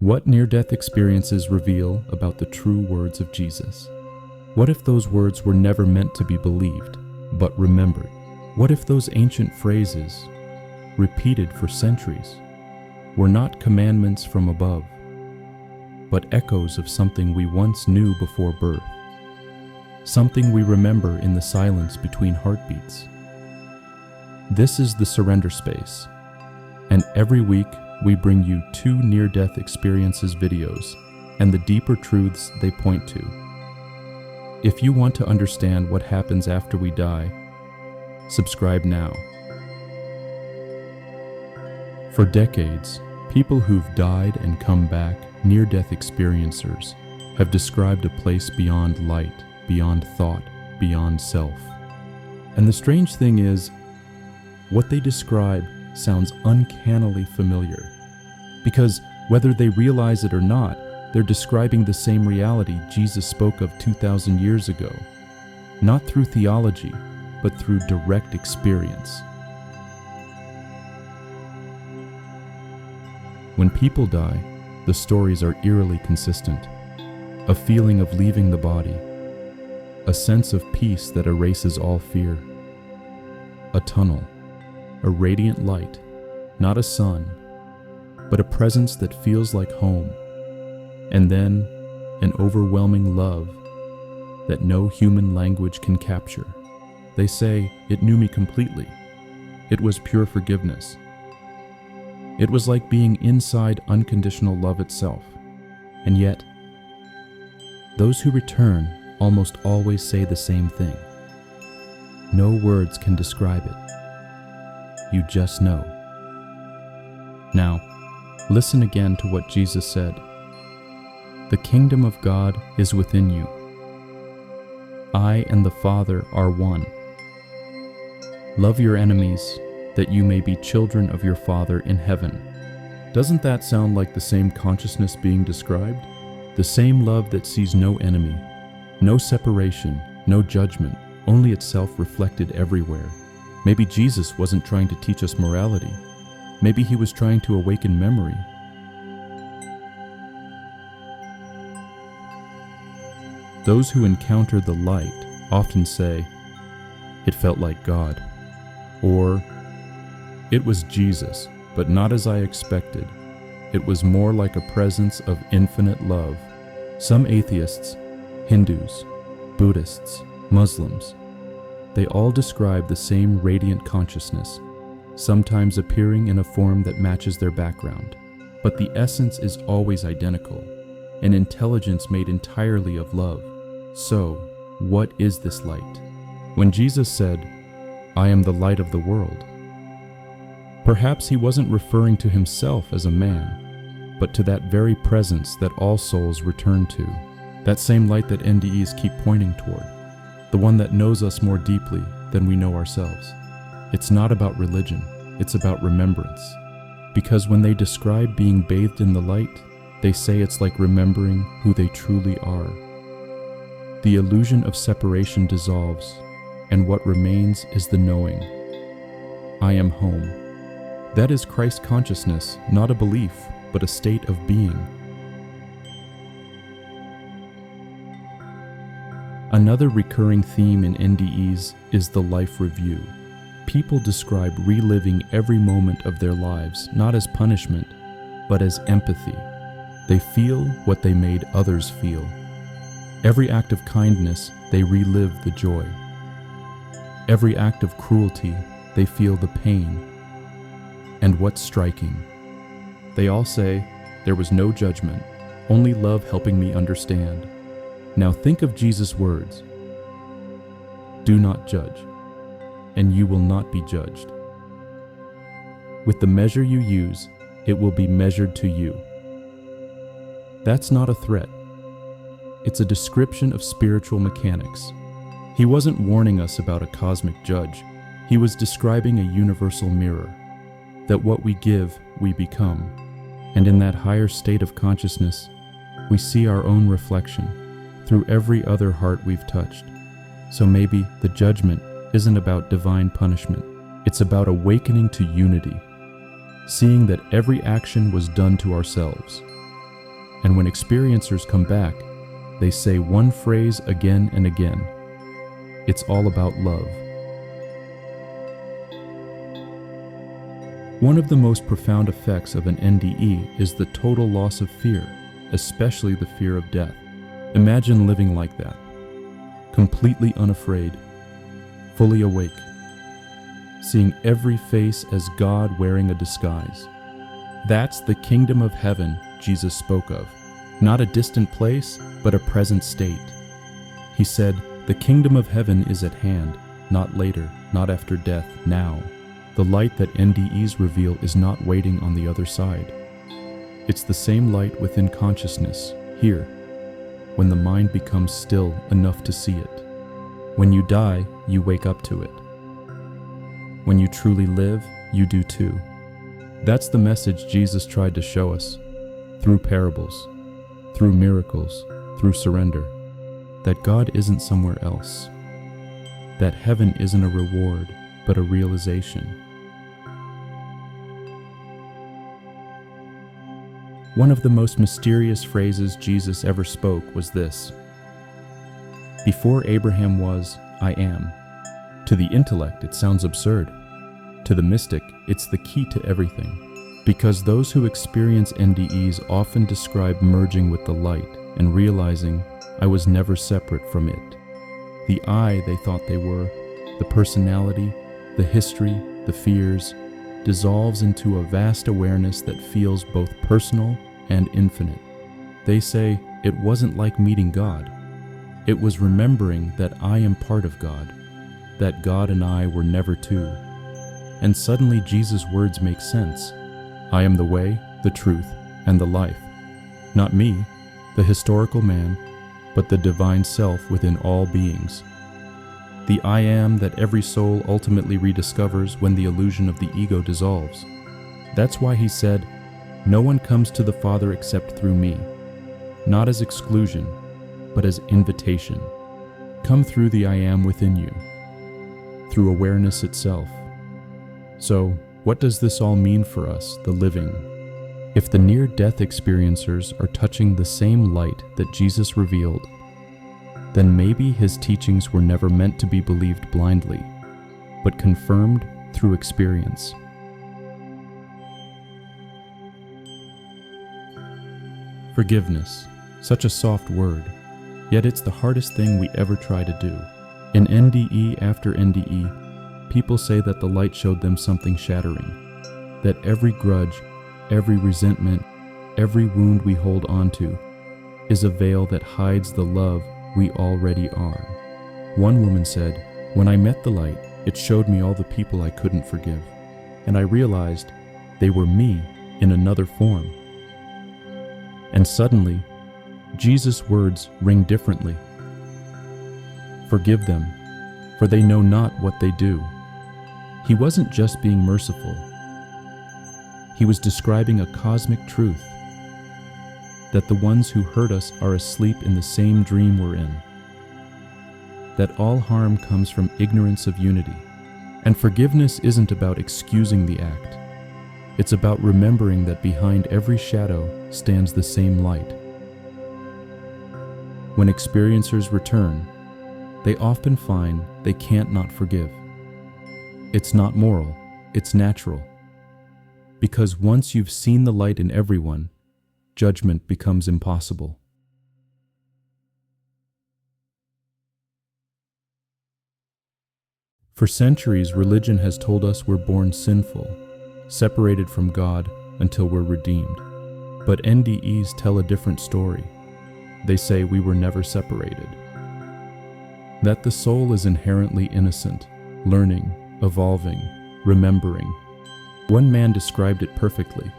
What near-death experiences reveal about the true words of Jesus? What if those words were never meant to be believed, but remembered? What if those ancient phrases, repeated for centuries, were not commandments from above, but echoes of something we once knew before birth, something we remember in the silence between heartbeats? This is the Surrender Space, and every week we bring you 2 near-death experiences videos and the deeper truths they point to. If you want to understand what happens after we die, subscribe now. For decades, people who've died and come back, near-death experiencers, have described a place beyond light, beyond thought, beyond self. And the strange thing is, what they describe sounds uncannily familiar, because whether they realize it or not, they're describing the same reality Jesus spoke of 2,000 years ago, not through theology, but through direct experience. When people die, the stories are eerily consistent. A feeling of leaving the body, a sense of peace that erases all fear, a tunnel, a radiant light, not a sun, but a presence that feels like home, and then an overwhelming love that no human language can capture. They say, "It knew me completely. It was pure forgiveness." It was like being inside unconditional love itself. And yet, those who return almost always say the same thing. No words can describe it. You just know. Now, listen again to what Jesus said. The kingdom of God is within you. I and the Father are one. Love your enemies, that you may be children of your Father in heaven. Doesn't that sound like the same consciousness being described? The same love that sees no enemy, no separation, no judgment, only itself reflected everywhere. Maybe Jesus wasn't trying to teach us morality. Maybe he was trying to awaken memory. Those who encounter the light often say, "It felt like God," or "It was Jesus, but not as I expected. It was more like a presence of infinite love." Some atheists, Hindus, Buddhists, Muslims, they all describe the same radiant consciousness, sometimes appearing in a form that matches their background. But the essence is always identical, an intelligence made entirely of love. So, what is this light? When Jesus said, "I am the light of the world," perhaps he wasn't referring to himself as a man, but to that very presence that all souls return to, that same light that NDEs keep pointing toward, the one that knows us more deeply than we know ourselves. It's not about religion, it's about remembrance. Because when they describe being bathed in the light, they say it's like remembering who they truly are. The illusion of separation dissolves, and what remains is the knowing. I am home. That is Christ consciousness, not a belief, but a state of being. Another recurring theme in NDEs is the life review. People describe reliving every moment of their lives not as punishment, but as empathy. They feel what they made others feel. Every act of kindness, they relive the joy. Every act of cruelty, they feel the pain. And what's striking? They all say, "There was no judgment, only love helping me understand." Now think of Jesus' words. "Do not judge, and you will not be judged. With the measure you use, it will be measured to you." That's not a threat. It's a description of spiritual mechanics. He wasn't warning us about a cosmic judge. He was describing a universal mirror, that what we give, we become. And in that higher state of consciousness, we see our own reflection through every other heart we've touched. So maybe the judgment isn't about divine punishment. It's about awakening to unity, seeing that every action was done to ourselves, And when experiencers come back, they say one phrase again and again. It's all about love. One of the most profound effects of an NDE is the total loss of fear, especially the fear of death. Imagine living like that, completely unafraid, fully awake, seeing every face as God wearing a disguise. That's the kingdom of heaven Jesus spoke of, not a distant place, but a present state. He said, "The kingdom of heaven is at hand, not later, not after death, now." The light that NDEs reveal is not waiting on the other side. It's the same light within consciousness, here, when the mind becomes still enough to see it. When you die, you wake up to it. When you truly live, you do too. That's the message Jesus tried to show us, through parables, through miracles, through surrender, that God isn't somewhere else, that heaven isn't a reward, but a realization. One of the most mysterious phrases Jesus ever spoke was this: "Before Abraham was, I am." To the intellect, it sounds absurd. To the mystic, it's the key to everything. Because those who experience NDEs often describe merging with the light and realizing, I was never separate from it. The I they thought they were, the personality, the history, the fears, dissolves into a vast awareness that feels both personal and infinite. They say, it wasn't like meeting God. It was remembering that I am part of God, that God and I were never two. And suddenly Jesus' words make sense. I am the way, the truth, and the life. Not me, the historical man, but the divine self within all beings. The I am that every soul ultimately rediscovers when the illusion of the ego dissolves. That's why he said, "No one comes to the Father except through me," not as exclusion, but as invitation. Come through the I am within you, through awareness itself. So, what does this all mean for us, the living? If the near-death experiencers are touching the same light that Jesus revealed, then maybe his teachings were never meant to be believed blindly, but confirmed through experience. Forgiveness, such a soft word, yet it's the hardest thing we ever try to do. In NDE after NDE, people say that the light showed them something shattering, that every grudge, every resentment, every wound we hold onto is a veil that hides the love we already are. One woman said, "When I met the light, it showed me all the people I couldn't forgive, and I realized they were me in another form." And suddenly, Jesus' words ring differently. "Forgive them, for they know not what they do." He wasn't just being merciful. He was describing a cosmic truth, that the ones who hurt us are asleep in the same dream we're in, that all harm comes from ignorance of unity. And forgiveness isn't about excusing the act. It's about remembering that behind every shadow stands the same light. When experiencers return, they often find they can't not forgive. It's not moral, it's natural. Because once you've seen the light in everyone, judgment becomes impossible. For centuries, religion has told us we're born sinful, separated from God until we're redeemed. But NDEs tell a different story. They say we were never separated. That the soul is inherently innocent, learning, evolving, remembering. One man described it perfectly.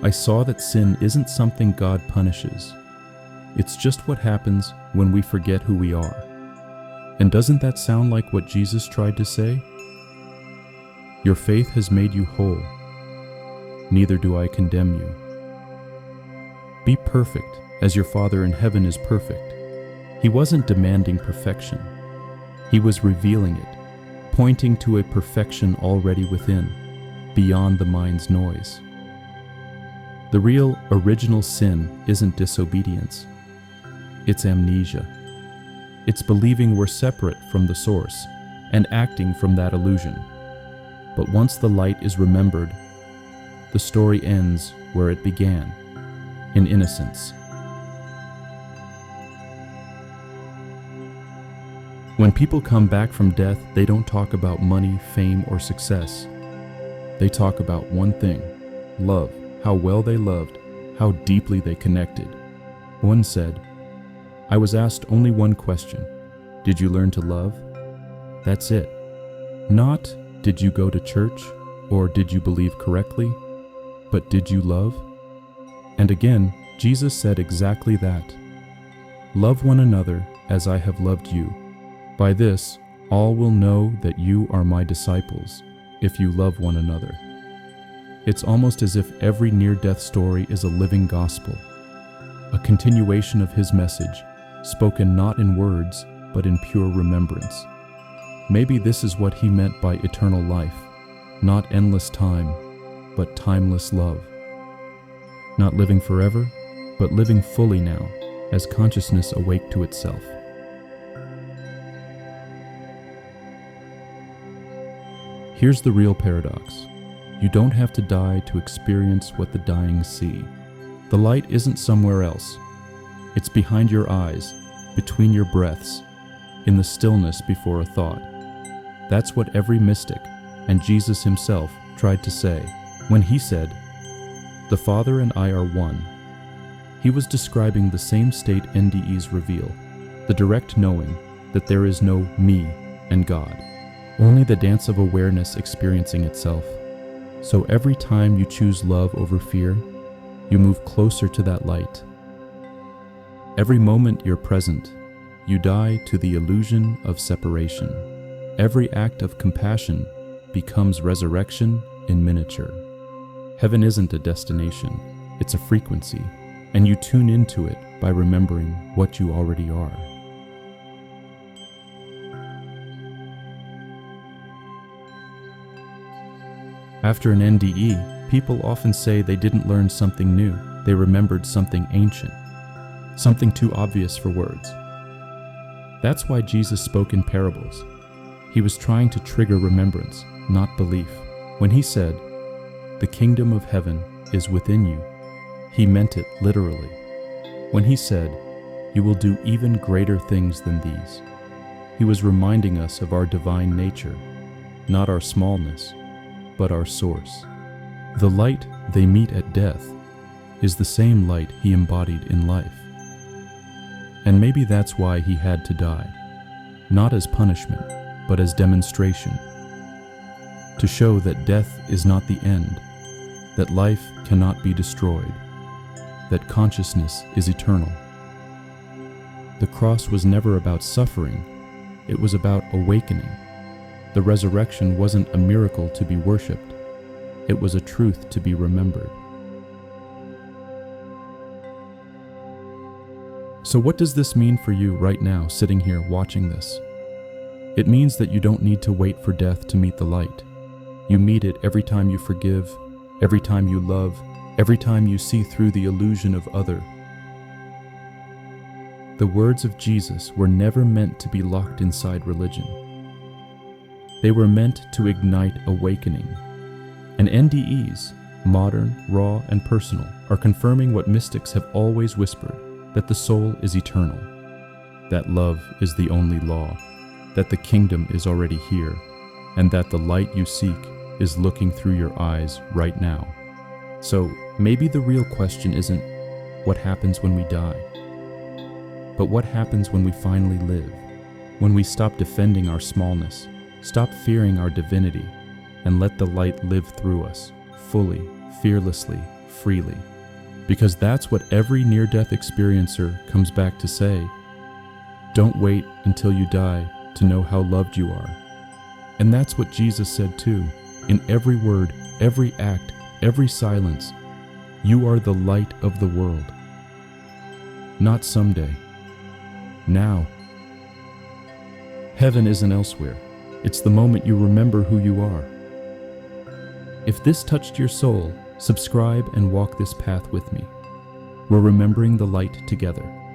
I saw that sin isn't something God punishes. It's just what happens when we forget who we are. And doesn't that sound like what Jesus tried to say? Your faith has made you whole. Neither do I condemn you. Be perfect as your Father in heaven is perfect. He wasn't demanding perfection. He was revealing it, pointing to a perfection already within, beyond the mind's noise. The real original sin isn't disobedience. It's amnesia. It's believing we're separate from the source and acting from that illusion. But once the light is remembered, the story ends where it began, in innocence. When people come back from death, they don't talk about money, fame, or success. They talk about one thing: love, how well they loved, how deeply they connected. One said, "I was asked only one question. Did you learn to love?" That's it. Not, did you go to church, or did you believe correctly, but did you love? And again, Jesus said exactly that. Love one another as I have loved you. By this, all will know that you are my disciples, if you love one another. It's almost as if every near-death story is a living gospel, a continuation of his message, spoken not in words, but in pure remembrance. Maybe this is what he meant by eternal life, not endless time, but timeless love. Not living forever, but living fully now, as consciousness awake to itself. Here's the real paradox. You don't have to die to experience what the dying see. The light isn't somewhere else. It's behind your eyes, between your breaths, in the stillness before a thought. That's what every mystic, and Jesus himself, tried to say when he said, "The Father and I are one." He was describing the same state NDEs reveal, the direct knowing that there is no me and God, only the dance of awareness experiencing itself. So every time you choose love over fear, you move closer to that light. Every moment you're present, you die to the illusion of separation. Every act of compassion becomes resurrection in miniature. Heaven isn't a destination, it's a frequency, and you tune into it by remembering what you already are. After an NDE, people often say they didn't learn something new, they remembered something ancient, something too obvious for words. That's why Jesus spoke in parables. He was trying to trigger remembrance, not belief. When he said, "The kingdom of heaven is within you," he meant it literally. When he said, "You will do even greater things than these," he was reminding us of our divine nature, not our smallness, but our source. The light they meet at death is the same light he embodied in life. And maybe that's why he had to die, not as punishment, but as demonstration, to show that death is not the end, that life cannot be destroyed, that consciousness is eternal. The cross was never about suffering, it was about awakening. The resurrection wasn't a miracle to be worshipped, it was a truth to be remembered. So what does this mean for you right now, sitting here watching this? It means that you don't need to wait for death to meet the light. You meet it every time you forgive, every time you love, every time you see through the illusion of other. The words of Jesus were never meant to be locked inside religion. They were meant to ignite awakening. And NDEs, modern, raw, and personal, are confirming what mystics have always whispered, that the soul is eternal, that love is the only law, that the kingdom is already here, and that the light you seek is looking through your eyes right now. So maybe the real question isn't what happens when we die, but what happens when we finally live, when we stop defending our smallness, stop fearing our divinity, and let the light live through us, fully, fearlessly, freely. Because that's what every near-death experiencer comes back to say. Don't wait until you die to know how loved you are. And that's what Jesus said too. In every word, every act, every silence, you are the light of the world. Not someday. Now. Heaven isn't elsewhere. It's the moment you remember who you are. If this touched your soul, Subscribe and walk this path with me. We're remembering the light together.